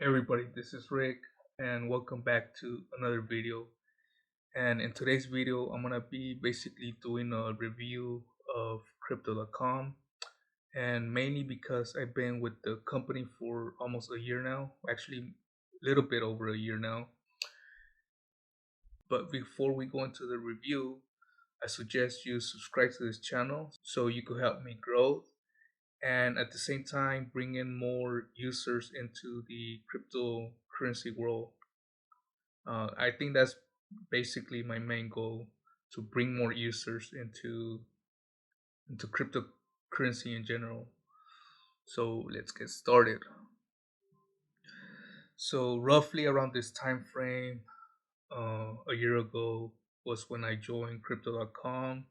Hey everybody, this is Rick and welcome back to another video. And in today's video, I'm gonna be basically doing a review of crypto.com, and mainly because I've been with the company for almost a year now, actually a little bit over a year now. But before we go into the review, I suggest you subscribe to this channel so you could help me grow and at the same time bring in more users into the cryptocurrency world. I think that's basically my main goal, to bring more users into cryptocurrency in general. So let's get started. So roughly around this time frame, a year ago was when I joined crypto.com.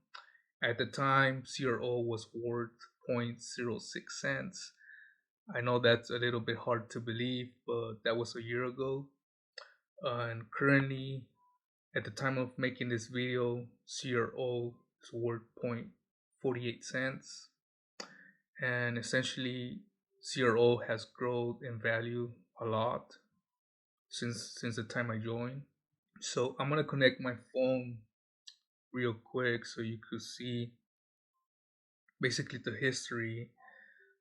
At the time, CRO was worth 0.06 cents. I know that's a little bit hard to believe, but that was a year ago. And currently, at the time of making this video, CRO is worth 0.48 cents, and essentially CRO has grown in value a lot since the time I joined. So I'm gonna connect my phone real quick so you could see basically the history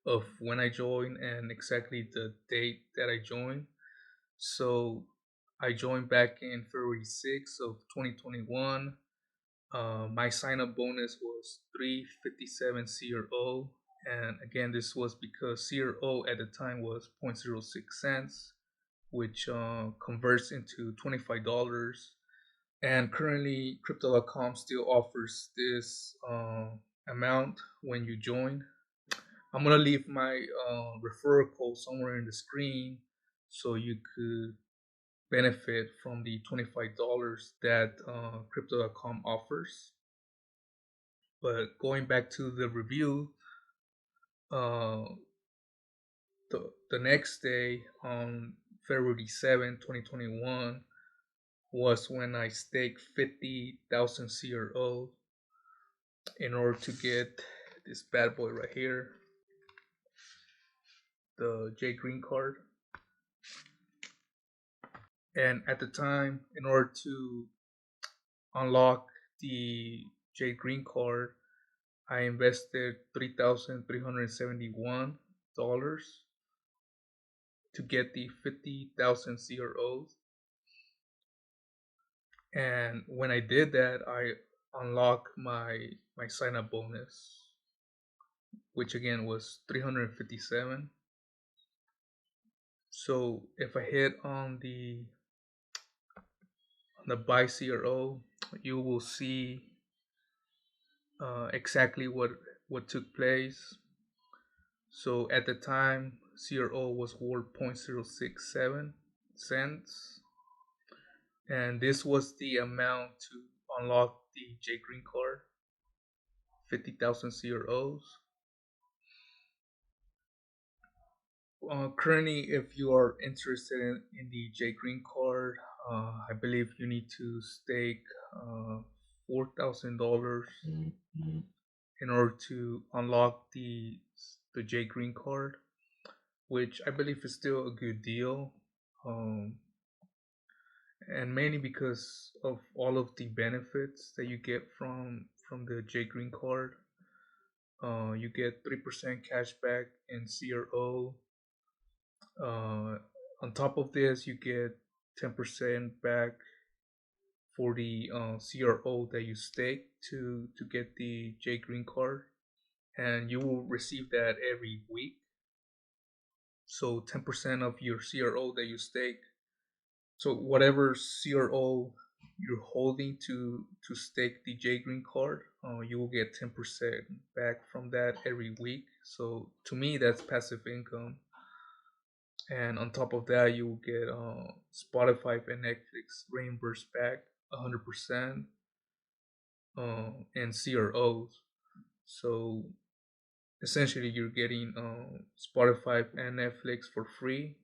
of when I joined and exactly the date that I joined. So I joined back in February 6th of 2021. My sign up bonus was 357 CRO, and again, this was because CRO at the time was 0.06 cents, which converts into $25. And currently, Crypto.com still offers this amount when you join. I'm gonna leave my referral code somewhere in the screen so you could benefit from the $25 that Crypto.com offers. But going back to the review, uh, the next day on February 7, 2021, was when I staked 50,000 CRO in order to get this bad boy right here, the Jade Green Card. And at the time, in order to unlock the Jade Green Card, I invested $3,371 to get the 50,000 CROs. And when I did that, I unlocked my sign up bonus, which again was 357. So if I hit on the buy CRO, you will see exactly what took place. So at the time, CRO was worth 0.067 cents, and this was the amount to unlock the Jade Green Card, 50,000 CROs. Currently, if you are interested in the Jade Green Card, I believe you need to stake $4,000 in order to unlock the Jade Green Card, which I believe is still a good deal. Um, and mainly because of all of the benefits that you get from the Jade Green Card. You get 3% cash back in CRO. On top of this, you get 10% back for the CRO that you stake to get the Jade Green Card, and you will receive that every week. So 10% of your CRO that you stake. So whatever CRO you're holding to stake the Jade Green Card, you will get 10% back from that every week. So to me, that's passive income. And on top of that, you will get Spotify and Netflix reimbursed back 100% and CROs. So essentially, you're getting Spotify and Netflix for free.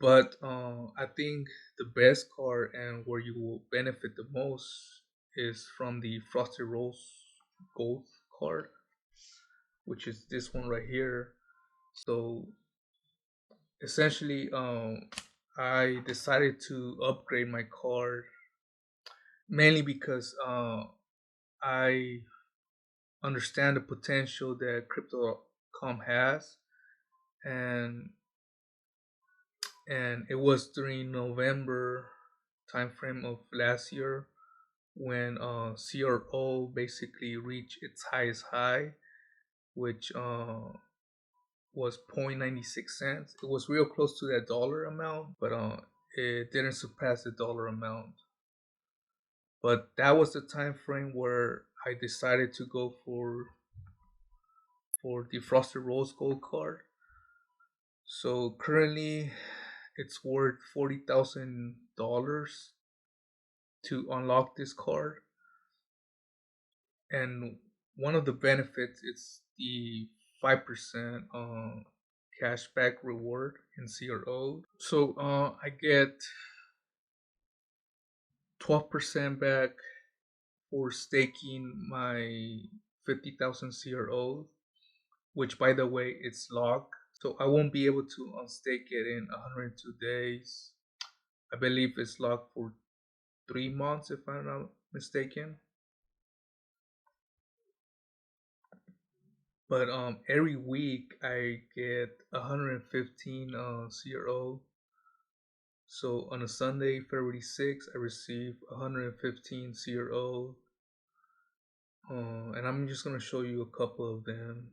But I think the best card and where you will benefit the most is from the Frosted Rolls Gold card, which is this one right here. So essentially, I decided to upgrade my card mainly because I understand the potential that crypto.com has, and it was during November timeframe of last year when CRO basically reached its highest high, which was 0.96 cents. It was real close to that dollar amount, but it didn't surpass the dollar amount. But that was the time frame where I decided to go for the Frosted Rose Gold card. So currently, it's worth $40,000 to unlock this card, and one of the benefits is the 5% cashback reward in CRO. So I get 12% back for staking my 50,000 CRO, which by the way it's locked. So I won't be able to unstake it in 102 days. I believe it's locked for 3 months if I'm not mistaken. But every week I get 115 CRO. So on a Sunday, February 6th, I receive 115 CRO. And I'm just gonna show you a couple of them.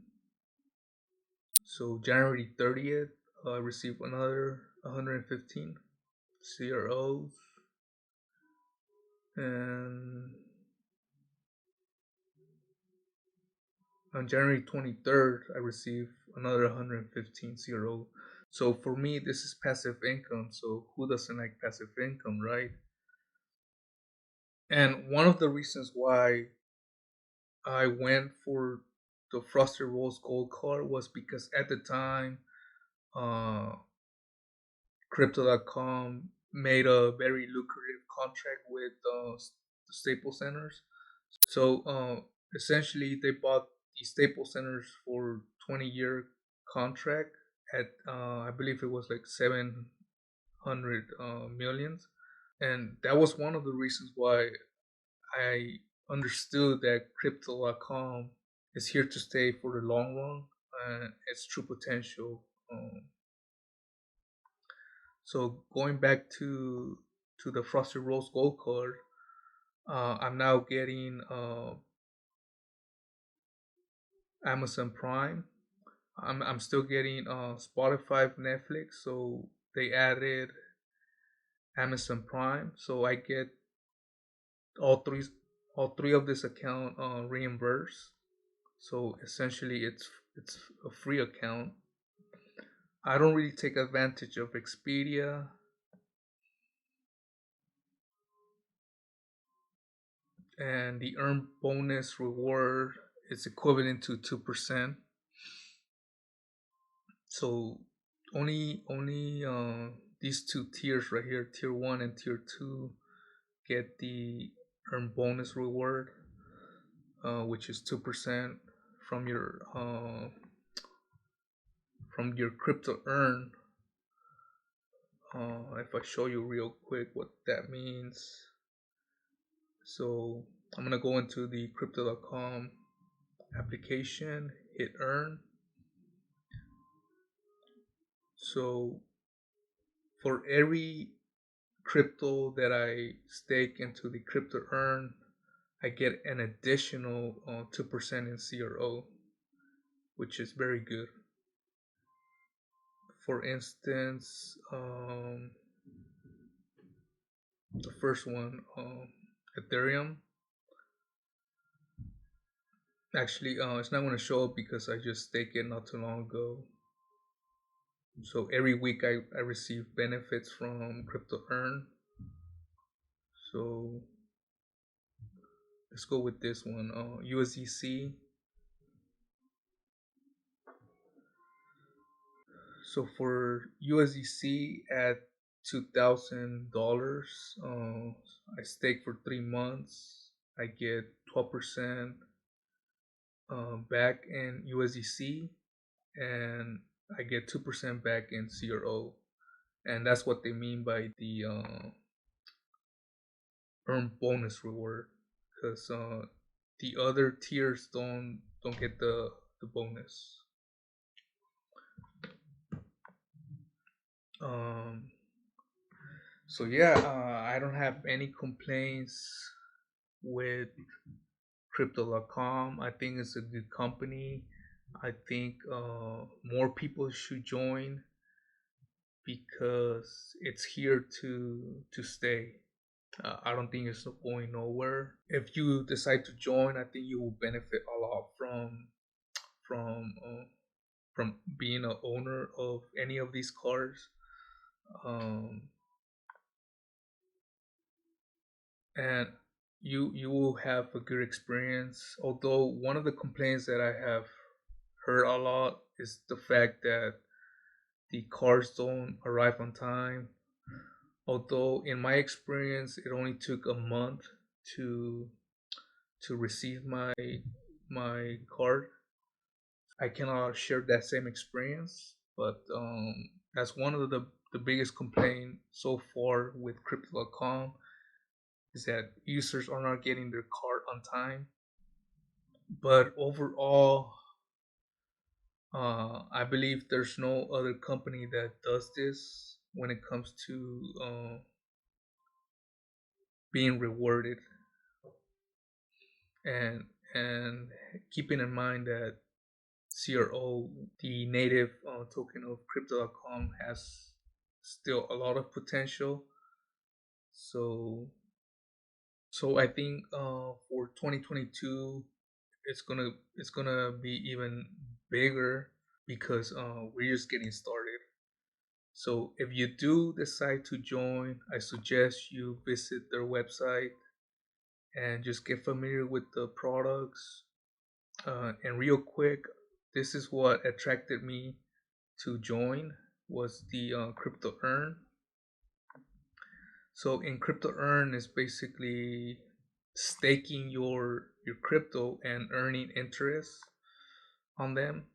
So January 30th, I received another 115 CROs, and on January 23rd, I received another 115 CRO. So for me, this is passive income. So who doesn't like passive income, right? And one of the reasons why I went for the Frosted Rose Gold card was because at the time, uh, Crypto.com made a very lucrative contract with the Staples Centers. So essentially, they bought the Staples Centers for 20-year contract at I believe it was like 700 millions, and that was one of the reasons why I understood that Crypto.com is here to stay for the long run and its true potential. So going back to the Frosted Rose Gold card, I'm now getting Amazon Prime. I'm still getting Spotify, Netflix. So they added Amazon Prime, so I get all three all three of this account reimbursed. So essentially, it's a free account. I don't really take advantage of Expedia, and the earn bonus reward is equivalent to 2%. So only these two tiers right here, tier one and tier two, get the earn bonus reward, which is 2% from your crypto earn. If I show you real quick what that means, so I'm gonna go into the crypto.com application, hit earn. So for every crypto that I stake into the crypto earn, I get an additional 2% in CRO, which is very good. For instance, the first one, Ethereum. Actually, it's not going to show up because I just staked it not too long ago. So every week I receive benefits from Crypto Earn. So let's go with this one, USDC. So for USDC at $2,000, I stake for 3 months. I get 12% back in USDC, and I get 2% back in CRO, and that's what they mean by the earn bonus reward, because the other tiers don't get the bonus. Um, so yeah, I don't have any complaints with Crypto.com. I think it's a good company. I think more people should join because it's here to stay. I don't think it's going nowhere. If you decide to join, I think you will benefit a lot from uh, from being an owner of any of these cars. Um, and you will have a good experience. Although one of the complaints that I have heard a lot is the fact that the cars don't arrive on time. Although in my experience, it only took a month to receive my card. I cannot share that same experience, but that's one of the biggest complaint so far with Crypto.com is that users are not getting their card on time. But overall, I believe there's no other company that does this when it comes to being rewarded, and and keeping in mind that CRO, the native token of Crypto.com, has still a lot of potential. So I think for 2022, it's gonna be even bigger because we're just getting started. So if you do decide to join, I suggest you visit their website and just get familiar with the products. And real quick, this is what attracted me to join was the crypto earn. So in crypto earn is basically staking your crypto and earning interest on them.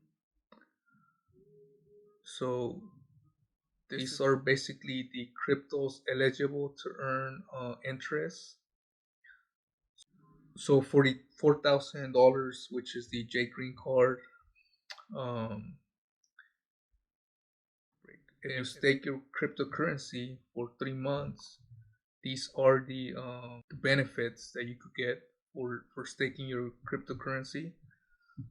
So these are basically the cryptos eligible to earn interest. So for the $4,000, which is the Jade Green Card, um, if you stake your cryptocurrency for 3 months, these are the benefits that you could get for staking your cryptocurrency.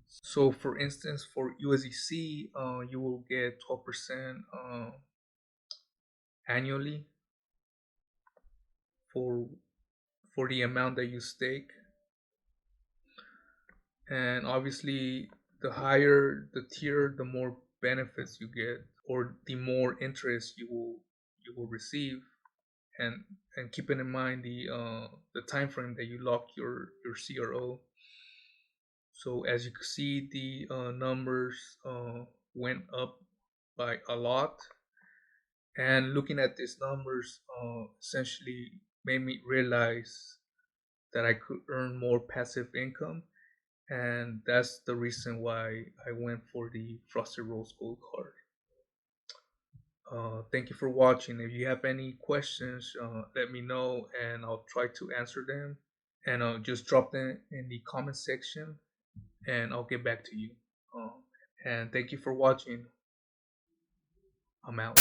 So, for instance, for USDC, you will get 12% annually for the amount that you stake, and obviously, the higher the tier, the more benefits you get, or the more interest you will receive. And keeping in mind the time frame that you lock your CRO. So as you can see, the numbers went up by a lot, and looking at these numbers essentially made me realize that I could earn more passive income, and that's the reason why I went for the Frosted Rose Gold card. Thank you for watching. If you have any questions, let me know and I'll try to answer them. And just drop them in the comment section and I'll get back to you. And thank you for watching. I'm out.